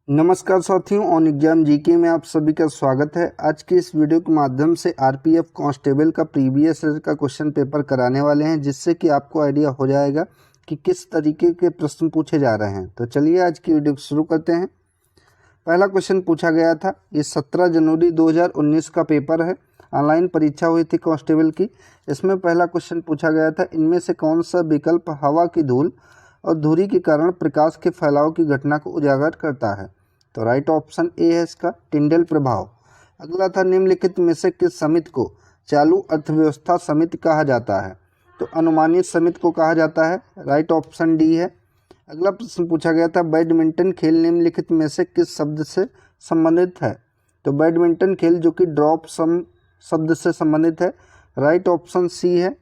नमस्कार साथियों, on exam GK में आप सभी का स्वागत है। आज के इस वीडियो के माध्यम से आरपीएफ कांस्टेबल का प्रीवियस ईयर का क्वेश्चन पेपर कराने वाले हैं, जिससे कि आपको आइडिया हो जाएगा कि किस तरीके के प्रश्न पूछे जा रहे हैं। तो चलिए आज की वीडियो शुरू करते हैं। पहला क्वेश्चन पूछा गया था, ये 17 जनवरी 2019 का पेपर है, ऑनलाइन परीक्षा हुई थी कांस्टेबल की। इसमें पहला क्वेश्चन पूछा गया था, इनमें से कौन सा विकल्प हवा की धूल और धुरी के कारण प्रकाश के फैलाव की घटना को उजागर करता है? तो राइट ऑप्शन ए है इसका, टिंडल प्रभाव। अगला था, निम्नलिखित में से किस समिति को चालू अर्थव्यवस्था समिति कहा जाता है? तो अनुमानित समिति को कहा जाता है, राइट ऑप्शन डी है। अगला प्रश्न पूछा गया था, बैडमिंटन खेल निम्नलिखित में से किस शब्द से संबंधित है? तो बैडमिंटन खेल जो कि ड्रॉप सम शब्द से संबंधित है, राइट ऑप्शन सी है।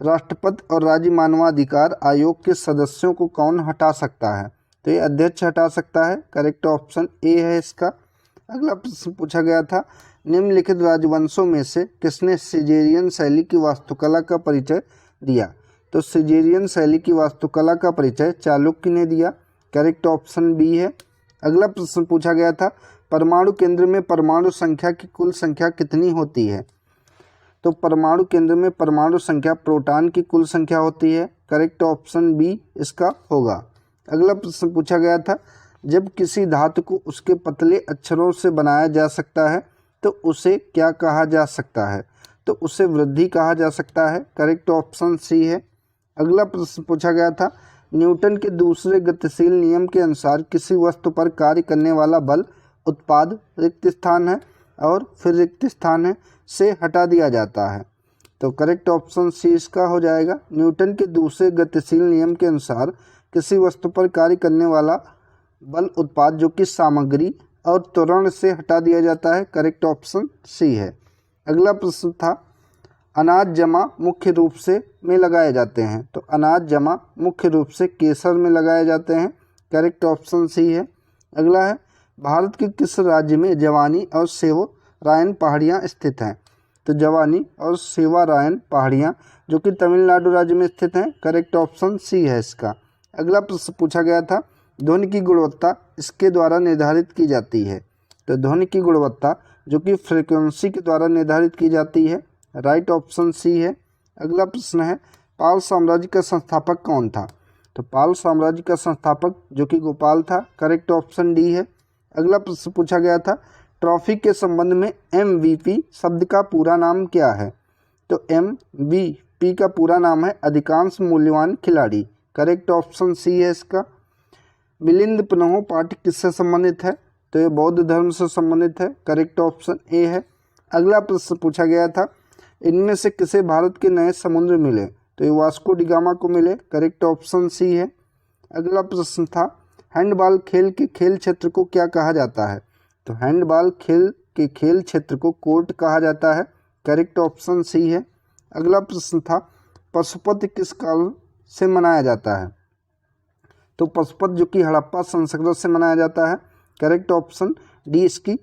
राष्ट्रपति और राज्य मानवाधिकार आयोग के सदस्यों को कौन हटा सकता है? तो ये अध्यक्ष हटा सकता है, करेक्ट ऑप्शन ए है इसका। अगला प्रश्न पूछा गया था, निम्नलिखित राजवंशों में से किसने सिजेरियन शैली की वास्तुकला का परिचय दिया? तो सिजेरियन शैली की वास्तुकला का परिचय चालुक्य ने दिया, करेक्ट ऑप्शन बी है। अगला प्रश्न पूछा गया था, परमाणु केंद्र में परमाणु संख्या की कुल संख्या कितनी होती है? तो परमाणु केंद्र में परमाणु संख्या प्रोटॉन की कुल संख्या होती है, करेक्ट ऑप्शन बी इसका होगा। अगला प्रश्न पूछा गया था, जब किसी धातु को उसके पतले अक्षरों से बनाया जा सकता है तो उसे क्या कहा जा सकता है? तो उसे वृद्धि कहा जा सकता है, करेक्ट ऑप्शन सी है। अगला प्रश्न पूछा गया था, न्यूटन के दूसरे गतिशील नियम के अनुसार किसी वस्तु पर कार्य करने वाला बल उत्पाद रिक्त स्थान है और फिर रिक्त स्थान है से हटा दिया जाता है। तो करेक्ट ऑप्शन सी इसका हो जाएगा। न्यूटन के दूसरे गतिशील नियम के अनुसार किसी वस्तु पर कार्य करने वाला बल उत्पाद जो कि सामग्री और त्वरण से हटा दिया जाता है, करेक्ट ऑप्शन सी है। अगला प्रश्न था, अनाज जमा मुख्य रूप से में लगाए जाते हैं? तो अनाज जमा मुख्य रूप से केसर में लगाए जाते हैं, करेक्ट ऑप्शन सी है। अगला है, भारत के किस राज्य में जवानी और सेवारायन पहाड़ियाँ स्थित हैं? तो जवानी और सेवारायन पहाड़ियाँ जो कि तमिलनाडु राज्य में स्थित हैं, करेक्ट ऑप्शन सी है इसका। अगला प्रश्न पूछा गया था, ध्वनि की गुणवत्ता इसके द्वारा निर्धारित की जाती है? तो ध्वनि की गुणवत्ता जो कि फ्रीक्वेंसी के द्वारा निर्धारित की जाती है, राइट ऑप्शन सी है। अगला प्रश्न है, पाल साम्राज्य का संस्थापक कौन था? तो पाल साम्राज्य का संस्थापक जो कि गोपाल था, करेक्ट ऑप्शन डी है। अगला प्रश्न पूछा गया था, ट्रॉफी के संबंध में MVP शब्द का पूरा नाम क्या है? तो MVP का पूरा नाम है अधिकांश मूल्यवान खिलाड़ी, करेक्ट ऑप्शन सी है इसका। मिलिंद पन्हो पाठ किससे संबंधित है? तो ये बौद्ध धर्म से संबंधित है, करेक्ट ऑप्शन ए है। अगला प्रश्न पूछा गया था, इनमें से किसे भारत के नए समुद्र मिले? तो ये वास्को डी गामा को मिले, करेक्ट ऑप्शन सी है। अगला प्रश्न था, हैंडबॉल खेल के खेल क्षेत्र को क्या कहा जाता है? तो हैंडबॉल खेल के खेल क्षेत्र को कोर्ट कहा जाता है, करेक्ट ऑप्शन सी है। अगला प्रश्न था, पशुपति किस काल से मनाया जाता है? तो पशुपत जो कि हड़प्पा संस्कृत से मनाया जाता है, करेक्ट ऑप्शन डी इसकी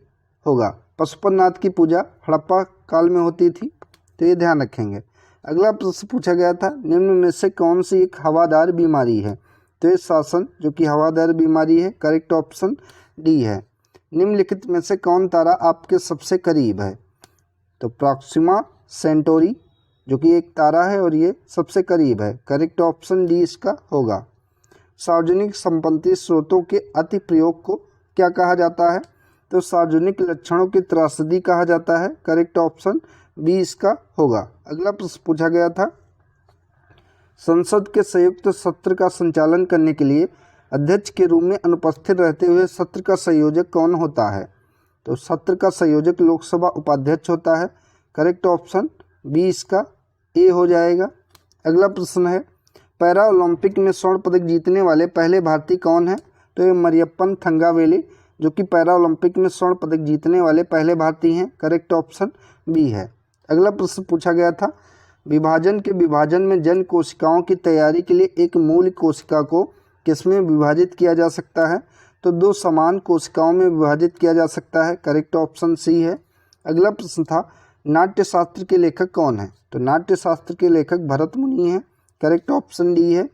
होगा। पशुपतिनाथ की पूजा हड़प्पा काल में होती थी, तो ये ध्यान रखेंगे। अगला प्रश्न पूछा गया था, निम्न में से कौन सी एक हवादार बीमारी है? तो ये शासन जो कि हवादार बीमारी है, करेक्ट ऑप्शन डी है। निम्नलिखित में से कौन तारा आपके सबसे करीब है? तो प्रॉक्सिमा सेंटोरी जो कि एक तारा है और ये सबसे करीब है, करेक्ट ऑप्शन डी इसका होगा। सार्वजनिक संपत्ति स्रोतों के अति प्रयोग को क्या कहा जाता है? तो सार्वजनिक लक्षणों की त्रासदी कहा जाता है, करेक्ट ऑप्शन बी इसका होगा। अगला प्रश्न पूछा गया था, संसद के संयुक्त सत्र का संचालन करने के लिए अध्यक्ष के रूप में अनुपस्थित रहते हुए सत्र का संयोजक कौन होता है? तो सत्र का संयोजक लोकसभा उपाध्यक्ष होता है, करेक्ट ऑप्शन बी इसका ए हो जाएगा। अगला प्रश्न है, पैरा ओलंपिक में स्वर्ण पदक जीतने वाले पहले भारतीय कौन है? तो ये मरियप्पन थंगावेली जो कि पैरा ओलंपिक में स्वर्ण पदक जीतने वाले पहले भारतीय हैं, करेक्ट ऑप्शन बी है। अगला प्रश्न पूछा गया था, विभाजन में जन कोशिकाओं की तैयारी के लिए एक मूल कोशिका को किसमें विभाजित किया जा सकता है? तो दो समान कोशिकाओं में विभाजित किया जा सकता है, करेक्ट ऑप्शन सी है। अगला प्रश्न था, नाट्यशास्त्र के लेखक कौन है? तो नाट्यशास्त्र के लेखक भरत मुनि हैं, करेक्ट ऑप्शन डी है।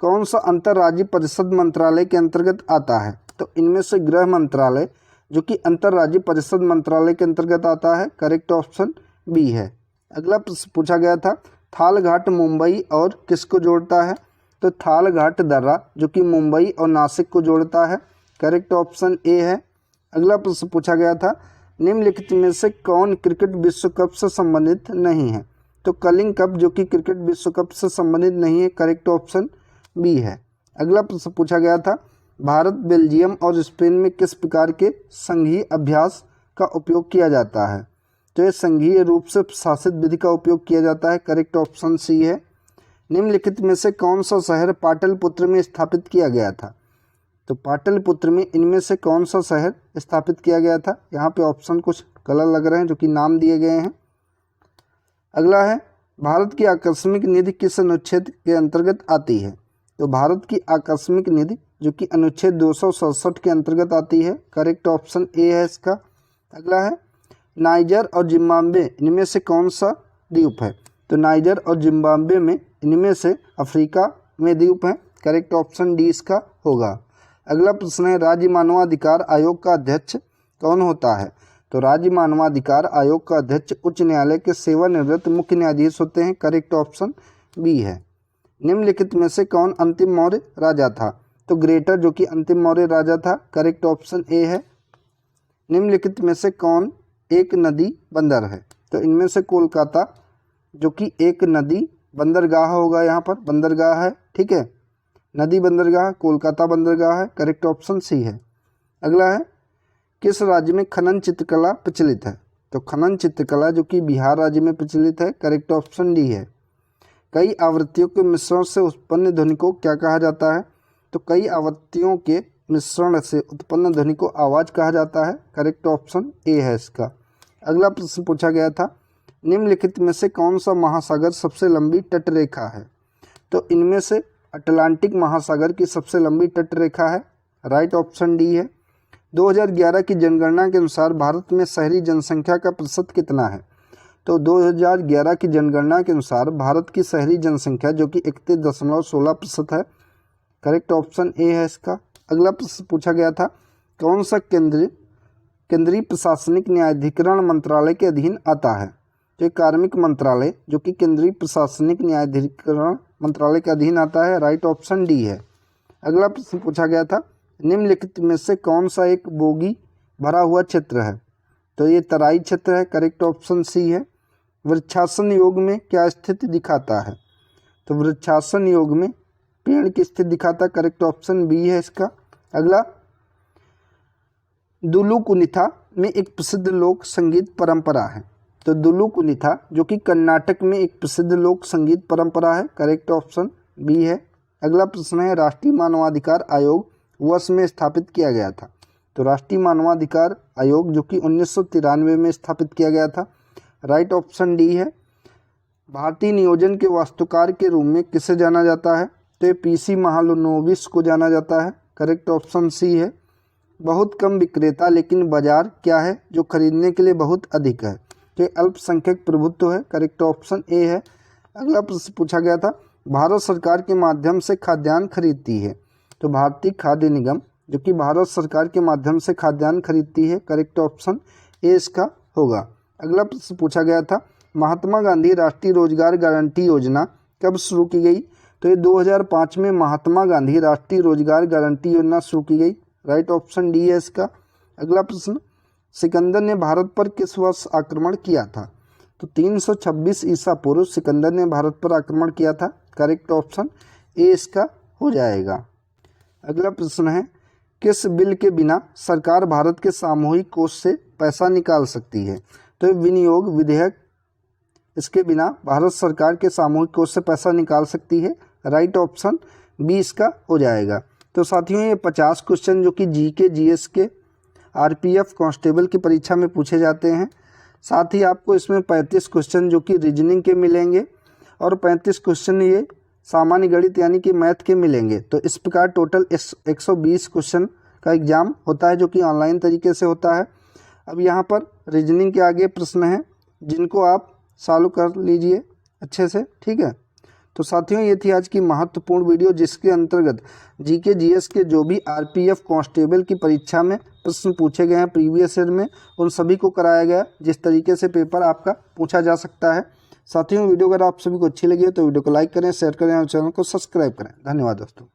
कौन सा अंतर्राज्यीय परिषद मंत्रालय के अंतर्गत आता है? तो इनमें से गृह मंत्रालय जो कि अंतर्राज्यीय परिषद मंत्रालय के अंतर्गत आता है, करेक्ट ऑप्शन बी है। अगला प्रश्न पूछा गया था, थाल घाट मुंबई और किसको जोड़ता है? तो थाल घाट दर्रा जो कि मुंबई और नासिक को जोड़ता है, करेक्ट ऑप्शन ए है। अगला प्रश्न पूछा गया था, निम्नलिखित में से कौन क्रिकेट विश्व कप से संबंधित नहीं है? तो कलिंग कप जो कि क्रिकेट विश्व कप से संबंधित नहीं है, करेक्ट ऑप्शन बी है। अगला प्रश्न पूछा गया था, भारत, बेल्जियम और स्पेन में किस प्रकार के संघीय अभ्यास का उपयोग किया जाता है? तो ये संघीय रूप से शासित विधि का उपयोग किया जाता है, करेक्ट ऑप्शन सी है। निम्नलिखित में से कौन सा शहर पाटलिपुत्र में स्थापित किया गया था? तो पाटलिपुत्र में इनमें से कौन सा शहर स्थापित किया गया था? यहाँ पे ऑप्शन कुछ गलत लग रहे हैं जो कि नाम दिए गए हैं। अगला है, भारत की आकस्मिक निधि किस अनुच्छेद के अंतर्गत आती है? तो भारत की आकस्मिक निधि जो कि अनुच्छेद 267 के अंतर्गत आती है, करेक्ट ऑप्शन ए है इसका। अगला है, नाइजर और जिम्बाब्वे इनमें से कौन सा द्वीप है? तो नाइजर और जिम्बाब्वे में इनमें से अफ्रीका में द्वीप है, करेक्ट ऑप्शन डी इसका होगा। अगला प्रश्न है, राज्य मानवाधिकार आयोग का अध्यक्ष कौन होता है? तो राज्य मानवाधिकार आयोग का अध्यक्ष उच्च न्यायालय के सेवानिवृत्त मुख्य न्यायाधीश होते हैं, करेक्ट ऑप्शन बी है। निम्नलिखित में से कौन अंतिम मौर्य राजा था? तो ग्रेटर जो कि अंतिम मौर्य राजा था, करेक्ट ऑप्शन ए है। निम्नलिखित में से कौन एक नदी बंदर है? तो इनमें से कोलकाता जो कि एक नदी बंदरगाह होगा, यहाँ पर बंदरगाह है, ठीक है, नदी बंदरगाह कोलकाता बंदरगाह है, करेक्ट ऑप्शन सी है। अगला है, किस राज्य में खनन चित्रकला प्रचलित है? तो खनन चित्रकला जो कि बिहार राज्य में प्रचलित है, करेक्ट ऑप्शन डी है। कई आवृत्तियों के मिश्रण से उत्पन्न ध्वनि को क्या कहा जाता है? तो कई आवृत्तियों के मिश्रण से उत्पन्न ध्वनि को आवाज़ कहा जाता है, करेक्ट ऑप्शन ए है इसका। अगला प्रश्न पूछा गया था, निम्नलिखित में से कौन सा महासागर सबसे लंबी तटरेखा है? तो इनमें से अटलांटिक महासागर की सबसे लंबी तटरेखा है, राइट ऑप्शन डी है। 2011 की जनगणना के अनुसार भारत में शहरी जनसंख्या का प्रतिशत कितना है? तो 2011 की जनगणना के अनुसार भारत की शहरी जनसंख्या जो कि 31.16% है, करेक्ट ऑप्शन ए है इसका। अगला प्रश्न पूछा गया था, कौन सा केंद्रीय प्रशासनिक न्यायाधिकरण मंत्रालय के अधीन आता है? तो कार्मिक मंत्रालय जो कि केंद्रीय प्रशासनिक न्यायाधिकरण मंत्रालय के अधीन आता है, राइट ऑप्शन डी है। अगला प्रश्न पूछा गया था, निम्नलिखित में से कौन सा एक बोगी भरा हुआ क्षेत्र है? तो ये तराई क्षेत्र है, करेक्ट ऑप्शन सी है। वृक्षासन योग में क्या स्थिति दिखाता है? तो वृक्षासन योग में पेड़ की स्थिति दिखाता है, करेक्ट ऑप्शन बी है इसका। अगला, दुलु कुनिथा में एक प्रसिद्ध लोक संगीत परंपरा है। तो दुलु कुनिथा जो कि कर्नाटक में एक प्रसिद्ध लोक संगीत परंपरा है, करेक्ट ऑप्शन बी है। अगला प्रश्न है, राष्ट्रीय मानवाधिकार आयोग वर्ष में स्थापित किया गया था? तो राष्ट्रीय मानवाधिकार आयोग जो कि 1993 में स्थापित किया गया था, राइट ऑप्शन डी है। भारतीय नियोजन के वास्तुकार के रूप में किसे जाना जाता है? तो ये पीसी महालनोबिस को जाना जाता है, करेक्ट ऑप्शन सी है। बहुत कम विक्रेता लेकिन बाजार क्या है जो खरीदने के लिए बहुत अधिक है? तो अल्पसंख्यक प्रभुत्व है, करेक्ट ऑप्शन ए है। अगला प्रश्न पूछा गया था, भारत सरकार के माध्यम से खाद्यान्न खरीदती है? तो भारतीय खाद्य निगम जो कि भारत सरकार के माध्यम से खाद्यान्न खरीदती है, करेक्ट ऑप्शन ए इसका होगा। अगला प्रश्न पूछा गया था, महात्मा गांधी राष्ट्रीय रोजगार गारंटी योजना कब शुरू की गई? तो ये 2005 में महात्मा गांधी राष्ट्रीय रोजगार गारंटी योजना शुरू की गई, राइट ऑप्शन डी है इसका। अगला प्रश्न, सिकंदर ने भारत पर किस वर्ष आक्रमण किया था? तो 326 ईसा पूर्व सिकंदर ने भारत पर आक्रमण किया था, करेक्ट ऑप्शन ए इसका हो जाएगा। अगला प्रश्न है, किस बिल के बिना सरकार भारत के सामूहिक कोष से पैसा निकाल सकती है? तो विनियोग विधेयक, इसके बिना भारत सरकार के सामूहिक कोष से पैसा निकाल सकती है, राइट ऑप्शन बी इसका हो जाएगा। तो साथियों, ये 50 क्वेश्चन जो कि जीके जीएस के आरपीएफ कांस्टेबल की परीक्षा में पूछे जाते हैं। साथ ही आपको इसमें 35 क्वेश्चन जो कि रीजनिंग के मिलेंगे और 35 क्वेश्चन ये सामान्य गणित यानी कि मैथ के मिलेंगे। तो इस प्रकार टोटल 120 क्वेश्चन का एग्ज़ाम होता है जो कि ऑनलाइन तरीके से होता है। अब यहाँ पर रीजनिंग के आगे प्रश्न हैं जिनको आप सॉल्व कर लीजिए अच्छे से, ठीक है। तो साथियों ये थी आज की महत्वपूर्ण वीडियो, जिसके अंतर्गत जीके जीएस के जो भी आरपीएफ कांस्टेबल की परीक्षा में प्रश्न पूछे गए हैं प्रीवियस ईयर में, उन सभी को कराया गया जिस तरीके से पेपर आपका पूछा जा सकता है। साथियों वीडियो अगर आप सभी को अच्छी लगी है तो वीडियो को लाइक करें, शेयर करें और चैनल को सब्सक्राइब करें। धन्यवाद दोस्तों।